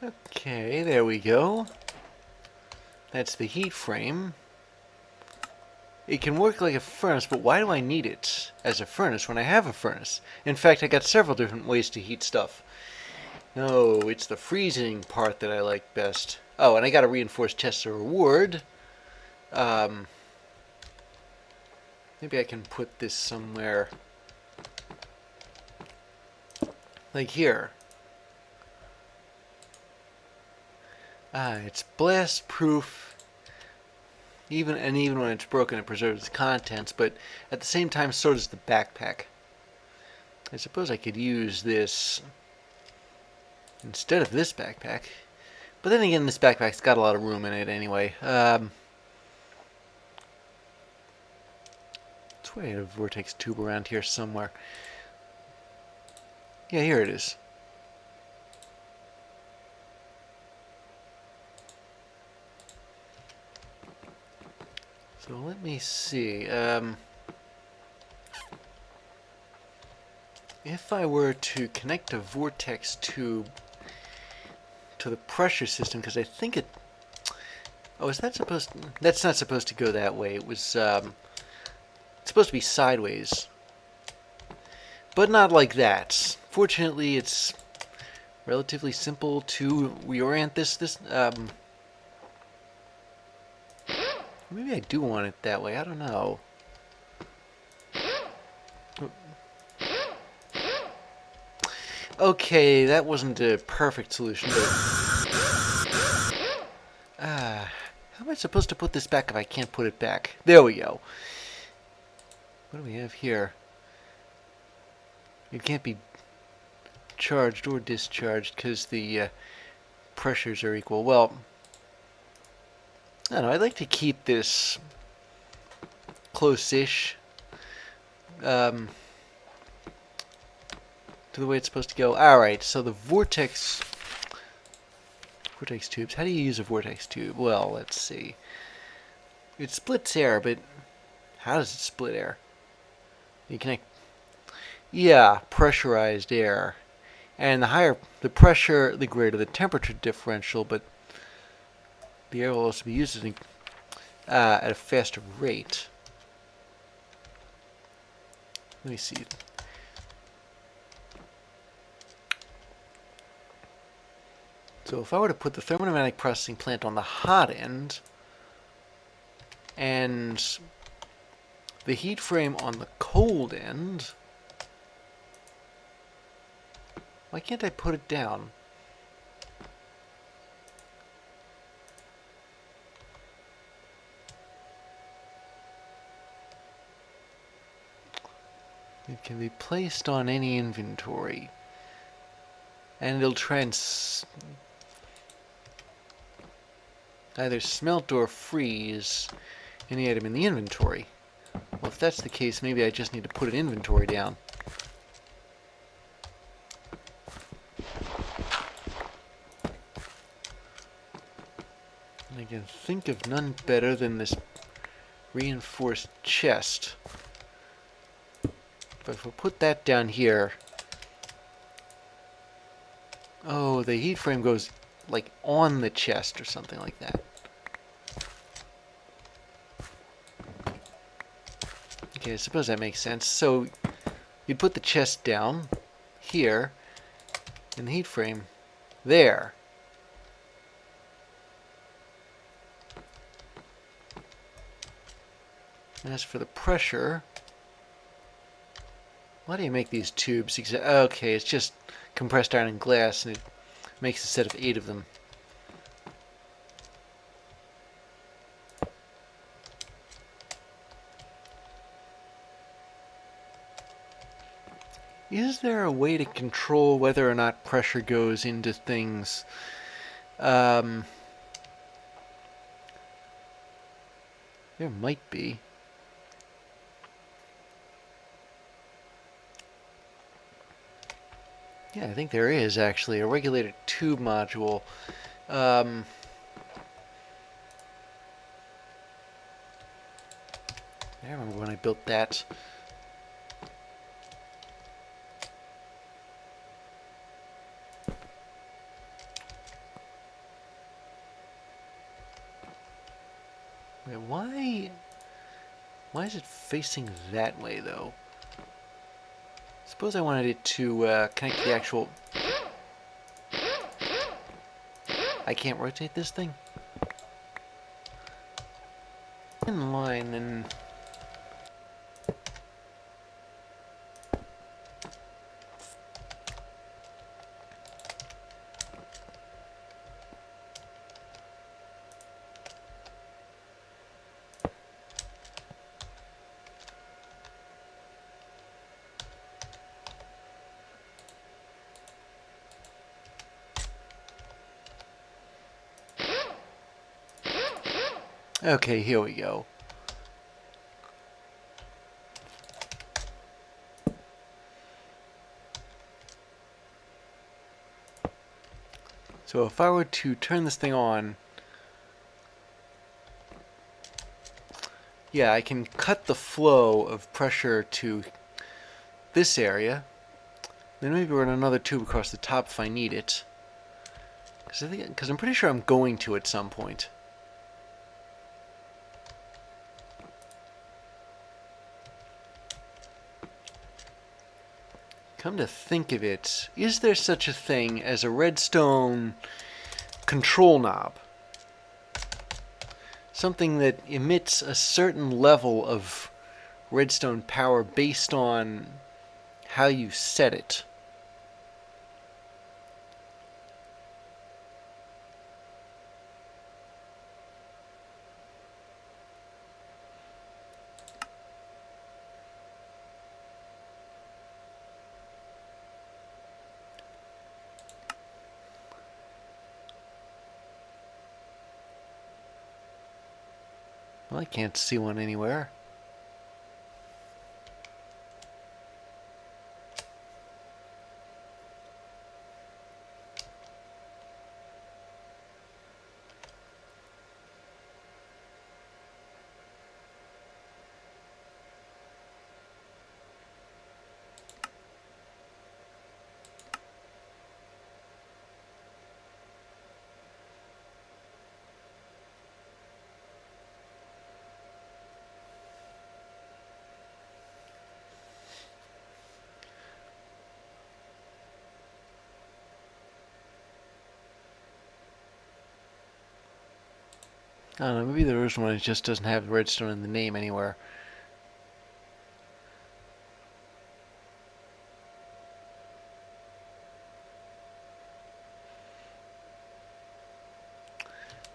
Okay, there we go. That's the heat frame. It can work like a furnace, but why do I need it as a furnace when I have a furnace? In fact, I got several different ways to heat stuff. No, it's the freezing part that I like best. Oh, and I got a reinforced chest of reward. Maybe I can put this somewhere. Like here. It's blast proof. Even when it's broken, it preserves its contents. But at the same time, so does the backpack. I suppose I could use this instead of this backpack. But then again, this backpack's got a lot of room in it anyway. Let's wait a vortex tube around here somewhere. Yeah, here it is. So let me see. If I were to connect a vortex tube to the pressure system, because I think it... Oh, is that supposed... That's not supposed to go that way. It was it's supposed to be sideways. But not like that. Fortunately, it's relatively simple to reorient this. Maybe I do want it that way. I don't know. Okay, that wasn't a perfect solution, but... how am I supposed to put this back if I can't put it back? There we go. What do we have here? It can't be charged or discharged because the pressures are equal. Well, I don't know. I'd like to keep this close-ish to the way it's supposed to go. Alright, so the vortex tubes. How do you use a vortex tube? Well, let's see. It splits air, but how does it split air? You connect... Yeah, pressurized air. And the higher the pressure, the greater the temperature differential, but the air will also be used at a faster rate. Let me see. So if I were to put the thermopneumatic processing plant on the hot end and the heat frame on the cold end, why can't I put it down? It can be placed on any inventory. And it'll try and either smelt or freeze any item in the inventory. Well, if that's the case, maybe I just need to put an inventory down. And I can think of none better than this reinforced chest. But if I put that down here... Oh, the heat frame goes like on the chest or something like that. Okay, I suppose that makes sense. So you'd put the chest down here and the heat frame there. And as for the pressure, why do you make these tubes? Okay, it's just compressed iron and glass, and it makes a set of 8 of them. Is there a way to control whether or not pressure goes into things? There might be. Yeah, I think there is actually a regulated tube module. I remember when I built that. Wait, why is it facing that way, though? Suppose I wanted it to connect the actual... I can't rotate this thing? In line, and... Okay, here we go. So if I were to turn this thing on, yeah, I can cut the flow of pressure to this area. Then maybe run another tube across the top if I need it. Because I'm pretty sure I'm going to at some point. Come to think of it, is there such a thing as a redstone control knob? Something that emits a certain level of redstone power based on how you set it. Well, I can't see one anywhere. I don't know, maybe there is one that just doesn't have redstone in the name anywhere.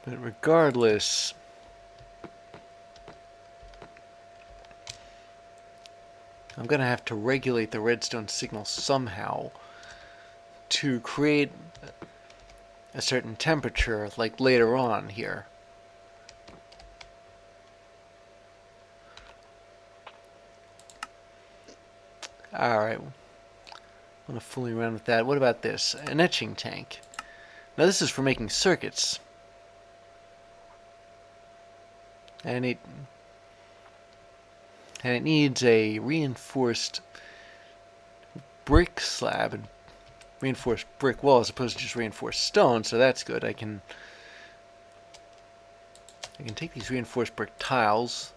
But regardless, I'm going to have to regulate the redstone signal somehow to create a certain temperature, like later on here. Alright, I'm going to fool around with that. What about this? An etching tank. Now this is for making circuits. And it needs a reinforced brick slab and reinforced brick wall as opposed to just reinforced stone, so that's good. I can take these reinforced brick tiles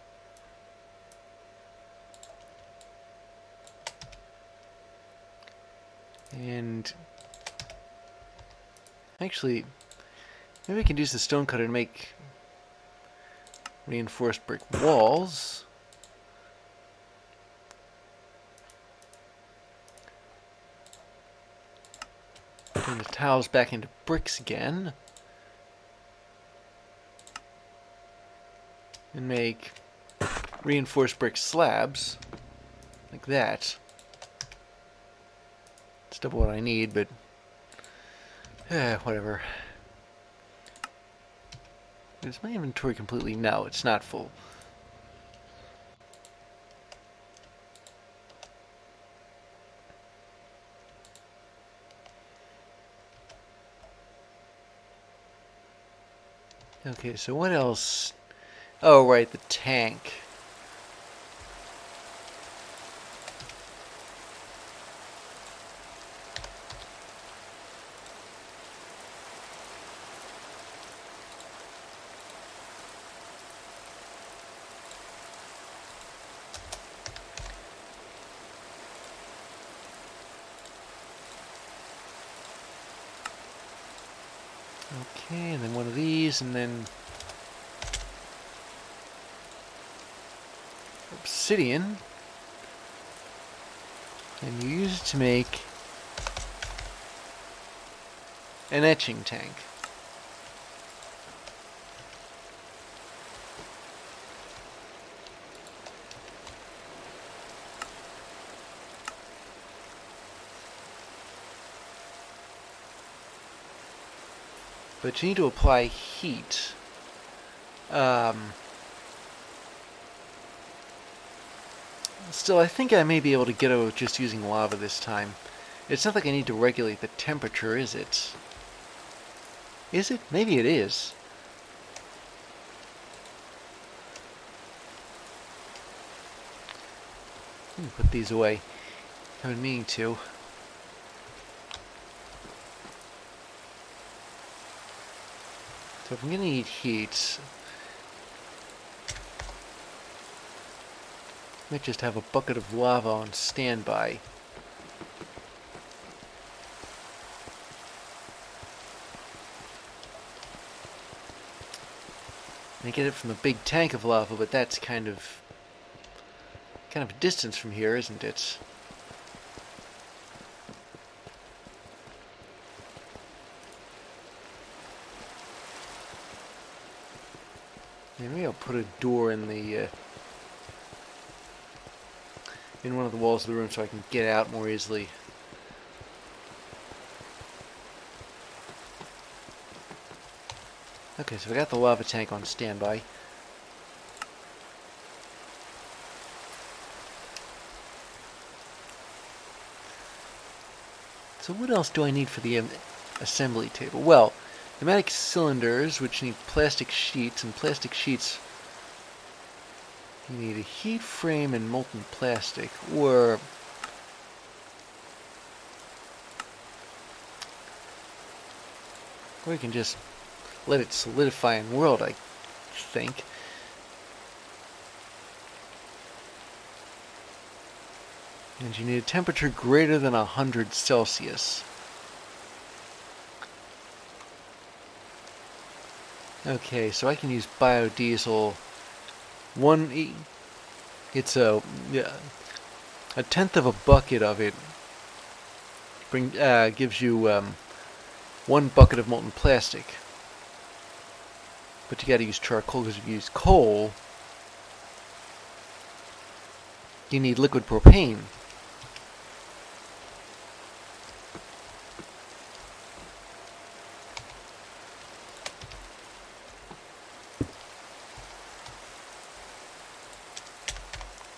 and actually maybe I can use the stone cutter to make reinforced brick walls. Turn the tiles back into bricks again. And make reinforced brick slabs. Like that. It's double what I need, but whatever. Is my inventory completely? No, it's not full. Okay, so what else? Oh, right, the tank. Okay, and then one of these, and then obsidian. And you use it to make an etching tank. But you need to apply heat. Still, I think I may be able to get away with just using lava this time. It's not like I need to regulate the temperature, is it? Is it? Maybe it is. Put these away. I've been meaning to. So if I'm going to need heat, I might just have a bucket of lava on standby. I get it from a big tank of lava, but that's kind of a distance from here, isn't it? Maybe I'll put a door in the in one of the walls of the room so I can get out more easily. Okay, so we got the lava tank on standby. So what else do I need for the assembly table? Well, pneumatic cylinders, which need plastic sheets, and plastic sheets, you need a heat frame and molten plastic, or you can just let it solidify and world, I think. And you need a temperature greater than 100 Celsius. Okay, so I can use biodiesel. It's a tenth of a bucket of it gives you 1 bucket of molten plastic. But you got to use charcoal, because if you use coal, you need liquid propane.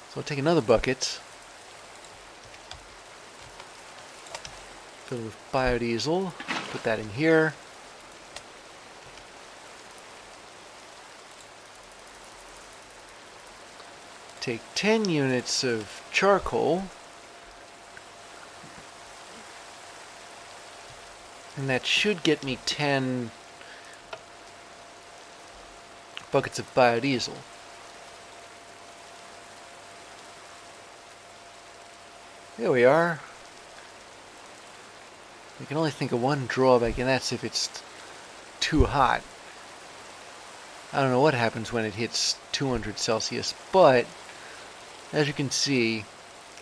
So I'll take another bucket, fill it with biodiesel, put that in here. Take 10 units of charcoal, and that should get me 10 buckets of biodiesel. There we are. I can only think of one drawback, and that's if it's too hot. I don't know what happens when it hits 200 Celsius, but as you can see,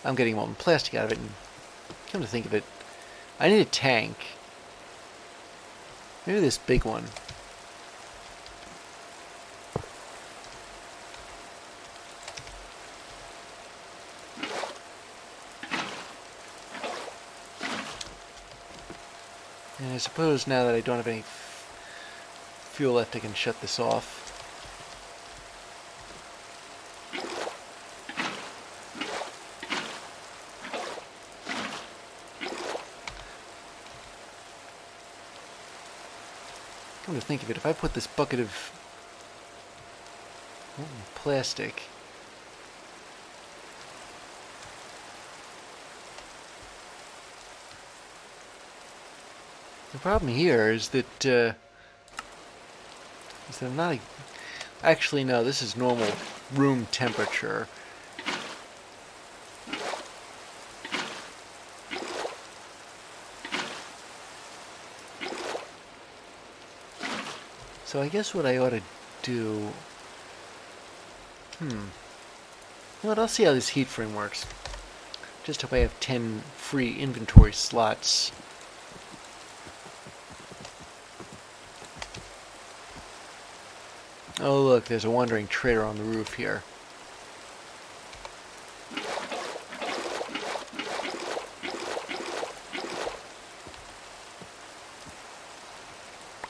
I'm getting molten plastic out of it, and come to think of it, I need a tank. Maybe this big one. And I suppose now that I don't have any fuel left, I can shut this off. Come to think of it, if I put this bucket of plastic the problem here is that I'm not actually, no, this is normal room temperature. So I guess what I ought to do... You know what, I'll see how this heat frame works. Just hope I have 10 free inventory slots. Oh look, there's a wandering trader on the roof here.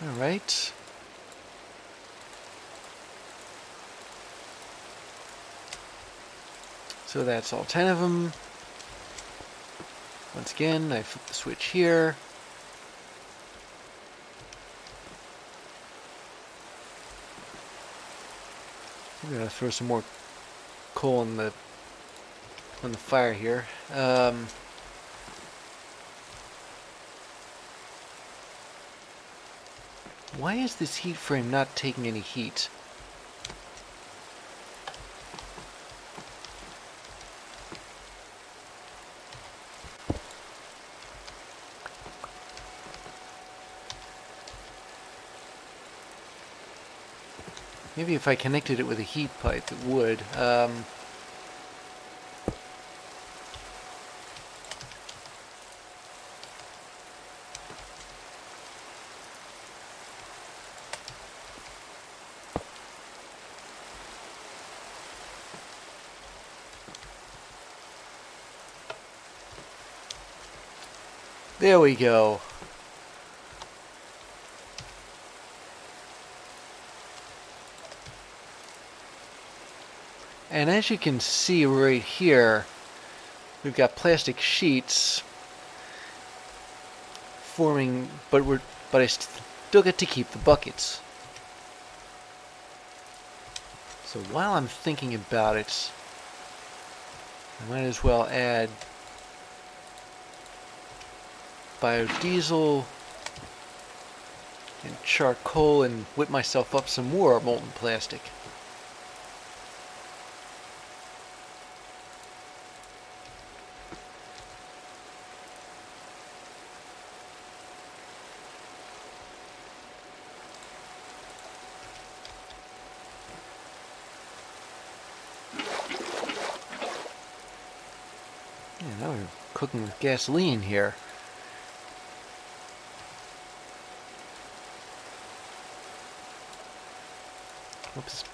Alright. So that's all 10 of them. Once again, I flip the switch here. I'm gonna throw some more coal on the fire here. Why is this heat frame not taking any heat? Maybe if I connected it with a heat pipe, it would. There we go. And as you can see right here, we've got plastic sheets forming, but I still get to keep the buckets. So while I'm thinking about it, I might as well add biodiesel and charcoal and whip myself up some more molten plastic. Yeah, now we're cooking with gasoline here. Oops.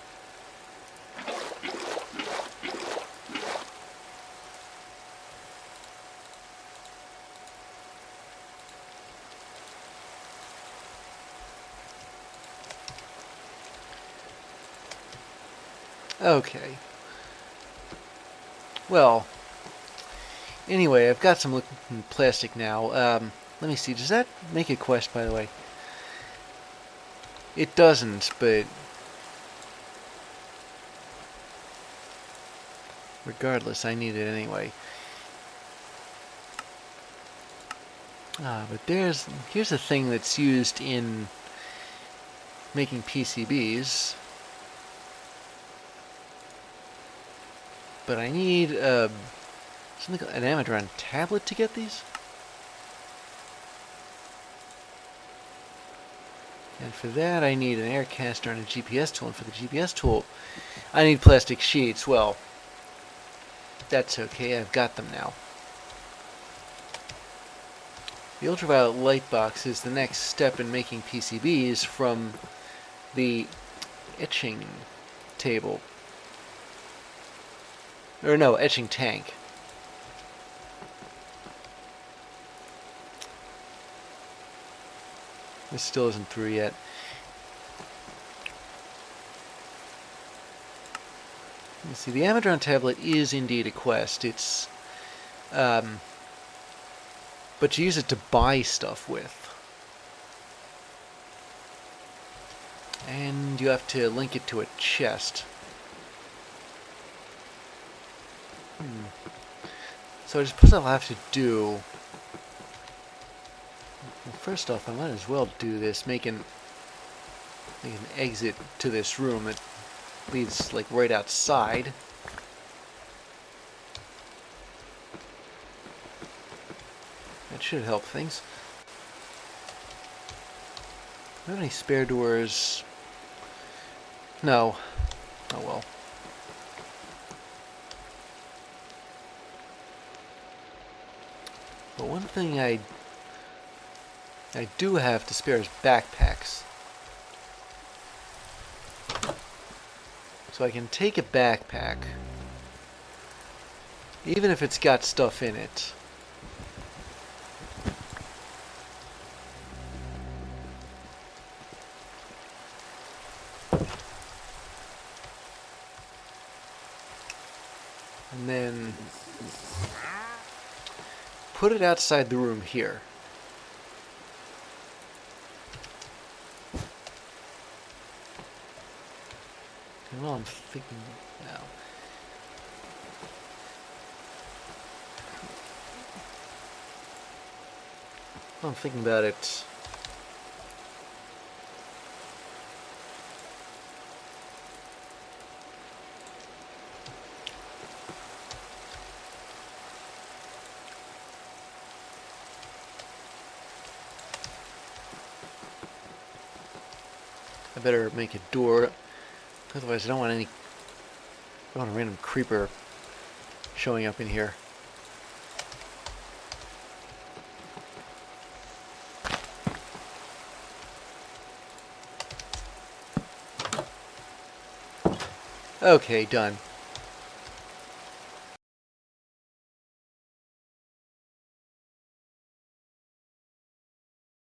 Okay. Well, anyway, I've got some looking plastic now. Let me see. Does that make a quest, by the way? It doesn't, but regardless, I need it anyway. But here's a thing that's used in making PCBs. But I need something called an Enigmatica tablet to get these. And for that I need an air caster and a GPS tool. And for the GPS tool, I need plastic sheets. Well, that's okay, I've got them now. The ultraviolet light box is the next step in making PCBs from the etching table. Or no, etching tank. This still isn't through yet. You see, the Amazon tablet is indeed a quest. It's, but you use it to buy stuff with. And you have to link it to a chest. So I suppose I'll have to do... Well, first off, I might as well do this, make an exit to this room that leads, like, right outside. That should help things. Do I have any spare doors? No. Oh well. But one thing I do have to spare is backpacks. So I can take a backpack, even if it's got stuff in it. And then put it outside the room here. Well, I'm thinking now. Well, I'm thinking about it. I better make a door. Otherwise, I don't want a random creeper showing up in here. Okay, done.